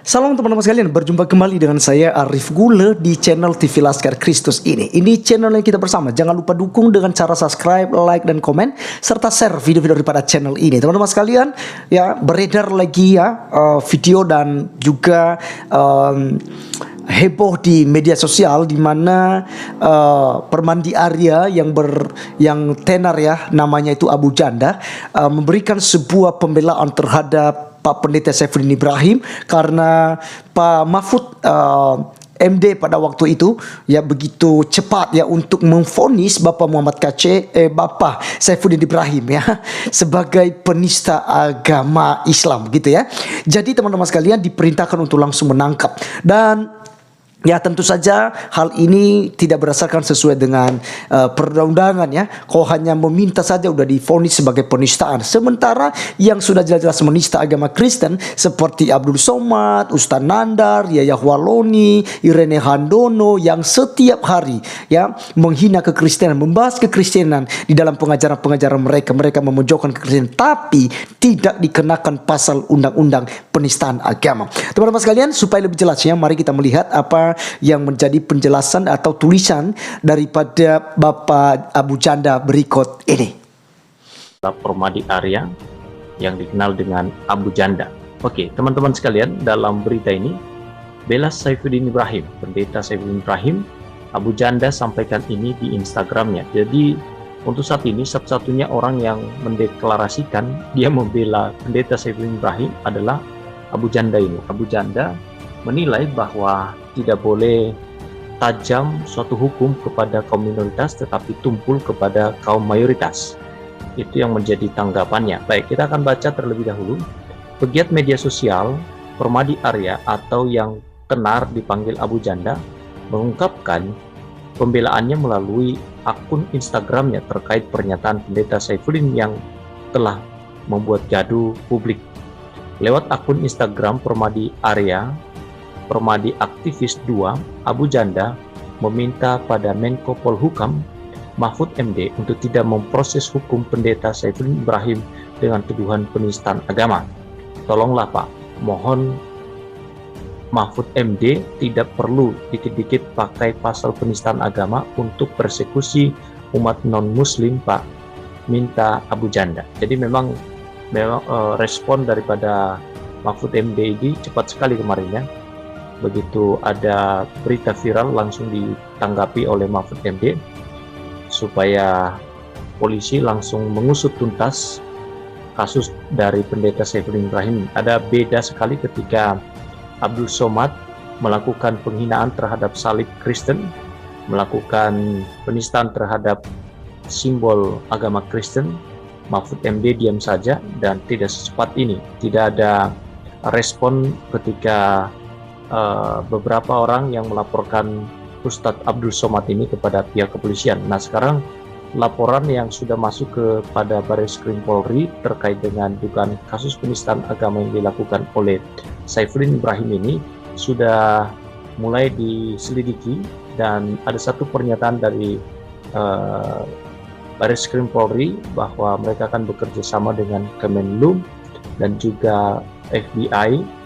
Salam teman-teman sekalian, berjumpa kembali dengan saya Arif Gule di channel TV Laskar Kristus ini. Ini channel yang kita bersama. Jangan lupa dukung dengan cara subscribe, like, dan komen serta share video-video daripada channel ini. Teman-teman sekalian, ya beredar lagi ya video dan juga heboh di media sosial di mana Permandi Arya yang tenar ya namanya itu Abu Janda memberikan sebuah pembelaan terhadap Pak Pendeta Saifuddin Ibrahim karena Pak Mahfud MD pada waktu itu ya begitu cepat ya untuk memvonis Bapak Muhammad Bapak Saifuddin Ibrahim ya sebagai penista agama Islam gitu ya. Jadi teman-teman sekalian diperintahkan untuk langsung menangkap dan ya tentu saja hal ini tidak berdasarkan sesuai dengan perundang-undangan ya. Kau hanya meminta saja udah divonis sebagai penistaan. Sementara yang sudah jelas-jelas menista agama Kristen seperti Abdul Somad, Ustaz Nandar, Yayah Waloni, Irene Handono yang setiap hari ya menghina kekristenan, membahas kekristenan di dalam pengajaran-pengajaran mereka. Mereka memojokkan kekristenan tapi tidak dikenakan pasal undang-undang penistaan agama. Teman-teman sekalian, supaya lebih jelasnya mari kita melihat apa yang menjadi penjelasan atau tulisan daripada Bapak Abu Janda berikut ini. Permadi Arya yang dikenal dengan Abu Janda. Oke, teman-teman sekalian, dalam berita ini bela Saifuddin Ibrahim, Pendeta Saifuddin Ibrahim, Abu Janda sampaikan ini di Instagramnya. Jadi untuk saat ini satu-satunya orang yang mendeklarasikan dia membela Pendeta Saifuddin Ibrahim adalah Abu Janda ini. Abu Janda menilai bahwa tidak boleh tajam suatu hukum kepada kaum minoritas tetapi tumpul kepada kaum mayoritas. Itu yang menjadi tanggapannya. Baik, kita akan baca terlebih dahulu. Pegiat media sosial Permadi Arya atau yang tenar dipanggil Abu Janda mengungkapkan pembelaannya melalui akun Instagramnya terkait pernyataan Pendeta Saifuddin yang telah membuat gaduh publik. Lewat akun Instagram Permadi Arya, Permadi Aktivis 2, Abu Janda meminta pada Menko Polhukam Mahfud MD untuk tidak memproses hukum Pendeta Saifuddin Ibrahim dengan tuduhan penistaan agama. Tolonglah Pak, mohon Mahfud MD tidak perlu dikit-dikit pakai pasal penistaan agama untuk persekusi umat non-muslim Pak, minta Abu Janda. Jadi memang respon daripada Mahfud MD ini cepat sekali kemarin ya. Begitu ada berita viral langsung ditanggapi oleh Mahfud MD supaya polisi langsung mengusut tuntas kasus dari Pendeta Saifuddin Ibrahim. Ada beda sekali ketika Abdul Somad melakukan penghinaan terhadap salib Kristen, melakukan penistaan terhadap simbol agama Kristen. Mahfud MD diam saja dan tidak secepat ini. Tidak ada respon ketika beberapa orang yang melaporkan Ustadz Abdul Somad ini kepada pihak kepolisian. Nah sekarang laporan yang sudah masuk kepada Barreskrim Polri terkait dengan dugaan kasus penistaan agama yang dilakukan oleh Saifuddin Ibrahim ini sudah mulai diselidiki dan ada satu pernyataan dari Barreskrim Polri bahwa mereka akan bekerja sama dengan Kemenlu dan juga FBI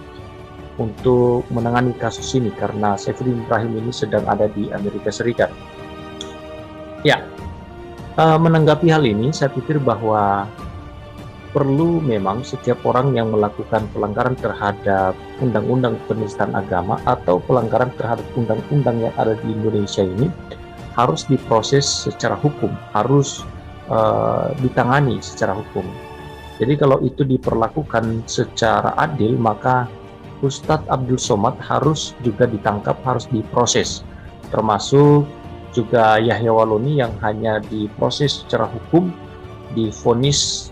untuk menangani kasus ini karena Saifuddin Ibrahim ini sedang ada di Amerika Serikat. Ya, menanggapi hal ini saya pikir bahwa perlu memang setiap orang yang melakukan pelanggaran terhadap undang-undang penistaan agama atau pelanggaran terhadap undang-undang yang ada di Indonesia ini harus diproses secara hukum, harus ditangani secara hukum. Jadi kalau itu diperlakukan secara adil maka Ustadz Abdul Somad harus juga ditangkap, harus diproses, termasuk juga Yahya Waloni yang hanya diproses secara hukum, divonis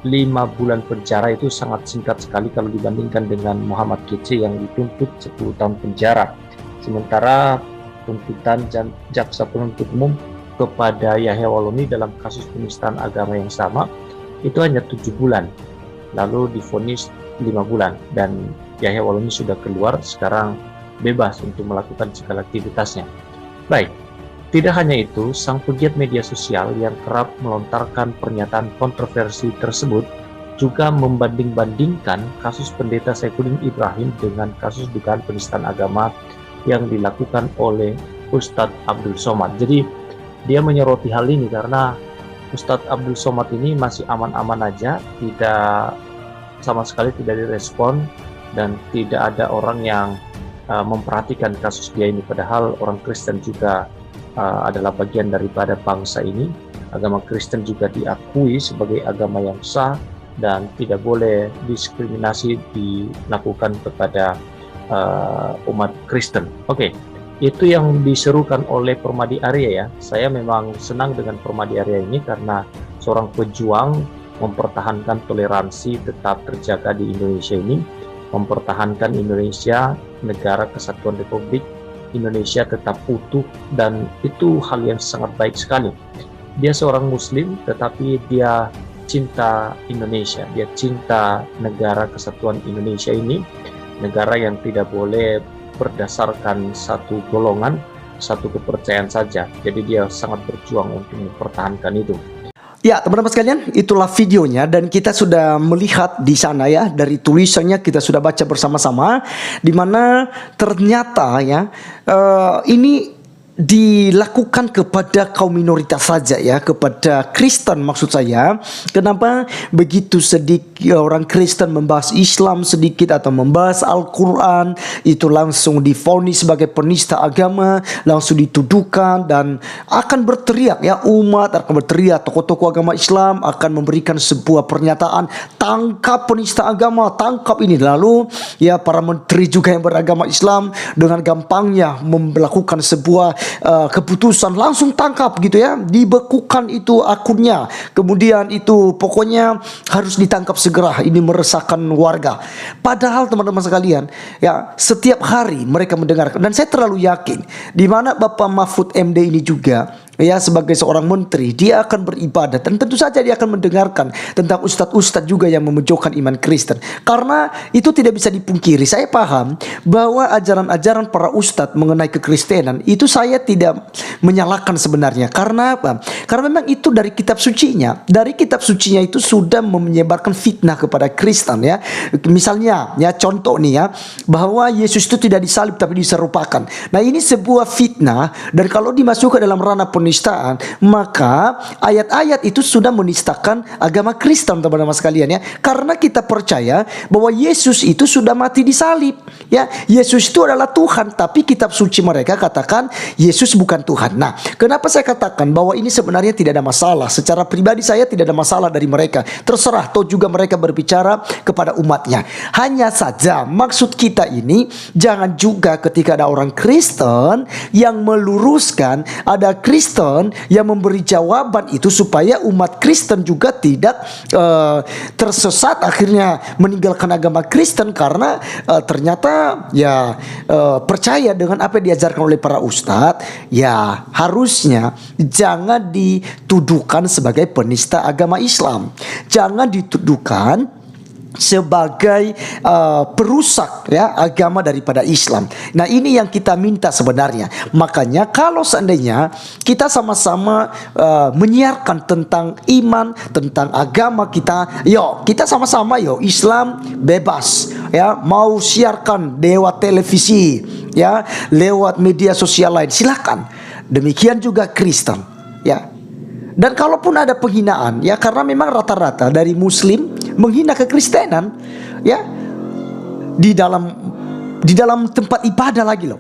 5 bulan penjara. Itu sangat singkat sekali kalau dibandingkan dengan Muhammad Kece yang dituntut 10 tahun penjara. Sementara tuntutan jaksa penuntut umum kepada Yahya Waloni dalam kasus penistaan agama yang sama itu hanya 7 bulan, lalu divonis 5 bulan dan Yahya Waloni sudah keluar, sekarang bebas untuk melakukan segala aktivitasnya. Baik, tidak hanya itu, sang pegiat media sosial yang kerap melontarkan pernyataan kontroversi tersebut juga membanding-bandingkan kasus pendeta Saifuddin Ibrahim dengan kasus dugaan penistaan agama yang dilakukan oleh Ustadz Abdul Somad. Jadi dia menyoroti hal ini karena Ustadz Abdul Somad ini masih aman-aman aja, tidak sama sekali tidak direspon dan tidak ada orang yang memperhatikan kasus dia ini. Padahal orang Kristen juga adalah bagian daripada bangsa ini. Agama Kristen juga diakui sebagai agama yang sah dan tidak boleh diskriminasi dilakukan kepada umat Kristen. Oke, itu yang diserukan oleh Permadi Arya ya. Saya memang senang dengan Permadi Arya ini karena seorang pejuang mempertahankan toleransi tetap terjaga di Indonesia ini, mempertahankan Indonesia, negara kesatuan Republik Indonesia tetap utuh, dan itu hal yang sangat baik sekali. Dia seorang Muslim, tetapi dia cinta Indonesia, dia cinta negara kesatuan Indonesia ini, negara yang tidak boleh berdasarkan satu golongan, satu kepercayaan saja. Jadi dia sangat berjuang untuk mempertahankan itu. Ya, teman-teman sekalian, itulah videonya dan kita sudah melihat di sana ya, dari tulisannya kita sudah baca bersama-sama, di mana ternyata ya ini dilakukan kepada kaum minoritas saja ya, kepada Kristen maksud saya. Kenapa begitu sedikit orang Kristen membahas Islam sedikit atau membahas Al-Quran, itu langsung divonis sebagai penista agama, langsung dituduhkan dan akan berteriak ya, umat akan berteriak, tokoh-tokoh agama Islam akan memberikan sebuah pernyataan, tangkap penista agama, tangkap ini. Lalu ya para menteri juga yang beragama Islam dengan gampangnya melakukan sebuah keputusan, langsung tangkap gitu ya, dibekukan itu akunnya, kemudian itu pokoknya harus ditangkap segera. Ini meresahkan warga. Padahal teman-teman sekalian ya, setiap hari mereka mendengarkan, dan saya terlalu yakin di mana Bapak Mahfud MD ini juga ya, sebagai seorang menteri, dia akan beribadah dan tentu saja dia akan mendengarkan tentang ustadz-ustadz juga yang memojokkan iman Kristen. Karena itu tidak bisa dipungkiri. Saya paham bahwa ajaran-ajaran para ustadz mengenai kekristenan itu saya tidak menyalahkan sebenarnya. Karena apa? Karena memang itu dari kitab sucinya. Dari kitab sucinya itu sudah menyebarkan fitnah kepada Kristen ya. Misalnya ya, contoh nih ya, bahwa Yesus itu tidak disalib tapi diserupakan. Nah, ini sebuah fitnah, dan kalau dimasukkan dalam ranah penistaan, maka ayat-ayat itu sudah menistakan agama Kristen teman-teman sekalian ya. Karena kita percaya bahwa Yesus itu sudah mati disalib ya. Yesus itu adalah Tuhan, tapi kitab suci mereka katakan Yesus bukan Tuhan. Nah, kenapa saya katakan bahwa ini sebenarnya tidak ada masalah? Secara pribadi saya tidak ada masalah dari mereka. Terserah, toh juga mereka berbicara kepada umatnya. Hanya saja maksud kita ini jangan juga ketika ada orang Kristen yang meluruskan, ada Kristen yang memberi jawaban itu supaya umat Kristen juga tidak tersesat akhirnya meninggalkan agama Kristen karena ternyata ya percaya dengan apa yang diajarkan oleh para ustadz. Ya harusnya jangan dituduhkan sebagai penista agama Islam, jangan dituduhkan sebagai perusak ya agama daripada Islam. Nah, ini yang kita minta sebenarnya. Makanya kalau seandainya kita sama-sama menyiarkan tentang iman, tentang agama kita, yuk kita sama-sama yuk, Islam bebas ya, mau siarkan lewat televisi ya, lewat media sosial lain, silakan. Demikian juga Kristen ya. Dan kalaupun ada penghinaan ya, karena memang rata-rata dari Muslim menghina kekristenan ya, di dalam tempat ibadah lagi loh,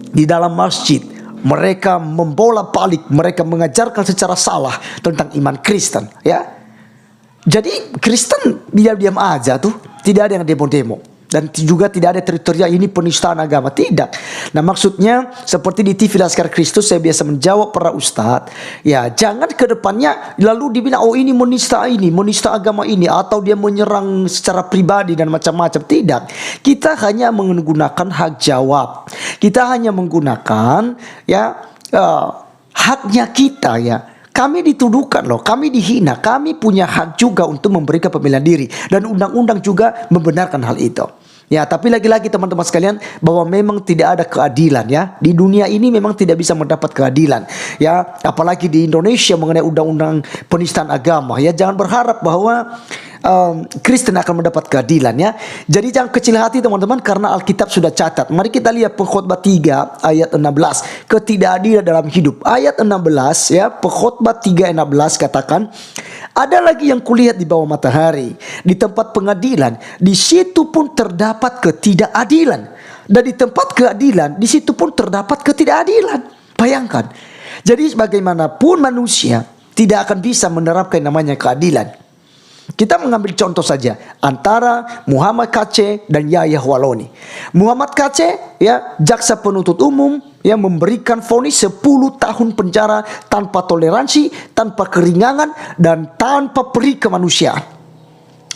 di dalam masjid mereka membolak-balik, mereka mengajarkan secara salah tentang iman Kristen ya. Jadi Kristen diam-diam aja tuh, tidak ada yang demo-demo. Dan juga tidak ada teritorial ini penistaan agama, tidak. Nah, maksudnya seperti di TV Laskar Kristus saya biasa menjawab para ustadz ya, jangan ke depannya lalu dibilang oh ini menista agama ini, atau dia menyerang secara pribadi dan macam-macam. Tidak, kita hanya menggunakan hak jawab, kita hanya menggunakan ya haknya kita ya. Kami dituduhkan loh, kami dihina, kami punya hak juga untuk memberikan pembelaan diri, dan undang-undang juga membenarkan hal itu. Ya, tapi lagi-lagi teman-teman sekalian, bahwa memang tidak ada keadilan ya. Di dunia ini memang tidak bisa mendapat keadilan ya, apalagi di Indonesia mengenai undang-undang penistaan agama ya. Jangan berharap bahwa Kristen akan mendapat keadilan ya. Jadi jangan kecil hati teman-teman, karena Alkitab sudah catat. Mari kita lihat Pengkhotbah 3 ayat 16, ketidakadilan dalam hidup. Ayat 16 ya, Pengkhotbah 3:16 katakan, ada lagi yang kulihat di bawah matahari, di tempat pengadilan, di situ pun terdapat ketidakadilan. Dan di tempat keadilan, di situ pun terdapat ketidakadilan. Bayangkan. Jadi bagaimanapun manusia tidak akan bisa menerapkan namanya keadilan. Kita mengambil contoh saja antara Muhammad KC dan Yahya Waloni. Muhammad KC ya, jaksa penuntut umum yang memberikan vonis 10 tahun penjara tanpa toleransi, tanpa keringanan, dan tanpa peri kemanusiaan.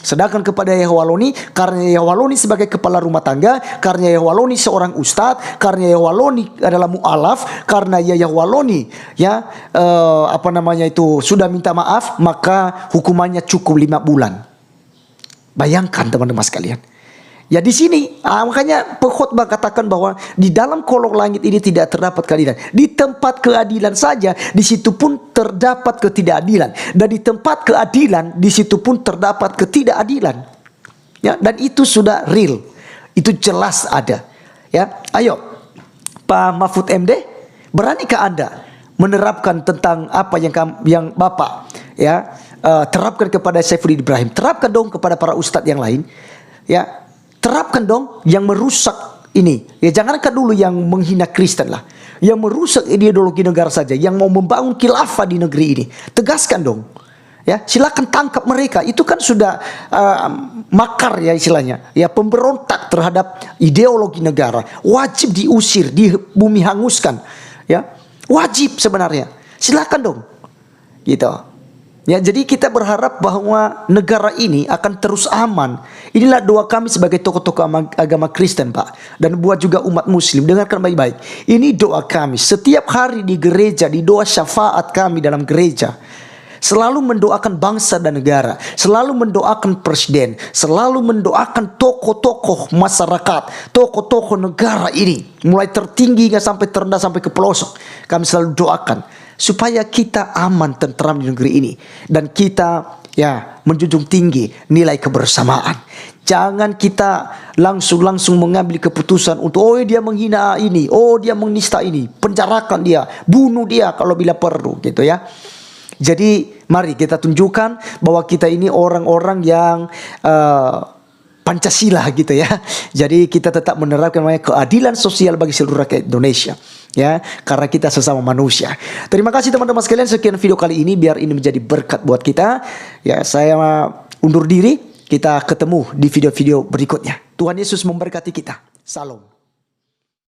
Sedangkan kepada Yahya Waloni, karena Yahya Waloni sebagai kepala rumah tangga, karena Yahya Waloni seorang ustadz, karena Yahya Waloni adalah mu'alaf, karena Yahya Waloni ya sudah minta maaf, maka hukumannya cukup 5 bulan. Bayangkan teman-teman sekalian. Ya di sini makanya pengkhotbah katakan bahwa di dalam kolong langit ini tidak terdapat keadilan. Di tempat keadilan saja, di situ pun terdapat ketidakadilan. Dan di tempat keadilan, di situ pun terdapat ketidakadilan. Ya, dan itu sudah real. Itu jelas ada. Ya, ayo Pak Mahfud MD, beranikah Anda menerapkan tentang apa yang Bapak ya terapkan kepada Saifuddin Ibrahim? Terapkan dong kepada para ustadz yang lain. Ya, terapkan dong yang merusak ini. Ya jangankan dulu yang menghina Kristen lah. Yang merusak ideologi negara saja, yang mau membangun khilafah di negeri ini. Tegaskan dong. Ya, silakan tangkap mereka. Itu kan sudah makar ya istilahnya. Ya, pemberontak terhadap ideologi negara. Wajib diusir, di bumi hanguskan. Ya, wajib sebenarnya. Silakan dong. Gitu. Ya, jadi kita berharap bahwa negara ini akan terus aman. Inilah doa kami sebagai tokoh-tokoh agama Kristen, Pak. Dan buat juga umat muslim, dengarkan baik-baik. Ini doa kami. Setiap hari di gereja, di doa syafaat kami dalam gereja. Selalu mendoakan bangsa dan negara. Selalu mendoakan presiden. Selalu mendoakan tokoh-tokoh masyarakat. Tokoh-tokoh negara ini. Mulai tertinggi hingga sampai terendah, sampai ke pelosok. Kami selalu doakan supaya kita aman, tentram di negeri ini, dan kita ya menjunjung tinggi nilai kebersamaan. Jangan kita langsung mengambil keputusan untuk dia menghina ini, dia menista ini, penjarakan dia, bunuh dia kalau bila perlu, gitu ya. Jadi mari kita tunjukkan bahwa kita ini orang-orang yang Pancasila gitu ya. Jadi kita tetap menerapkan namanya keadilan sosial bagi seluruh rakyat Indonesia. Ya, karena kita sesama manusia. Terima kasih teman-teman sekalian, sekian video kali ini, biar ini menjadi berkat buat kita. Ya, saya undur diri. Kita ketemu di video-video berikutnya. Tuhan Yesus memberkati kita. Salam.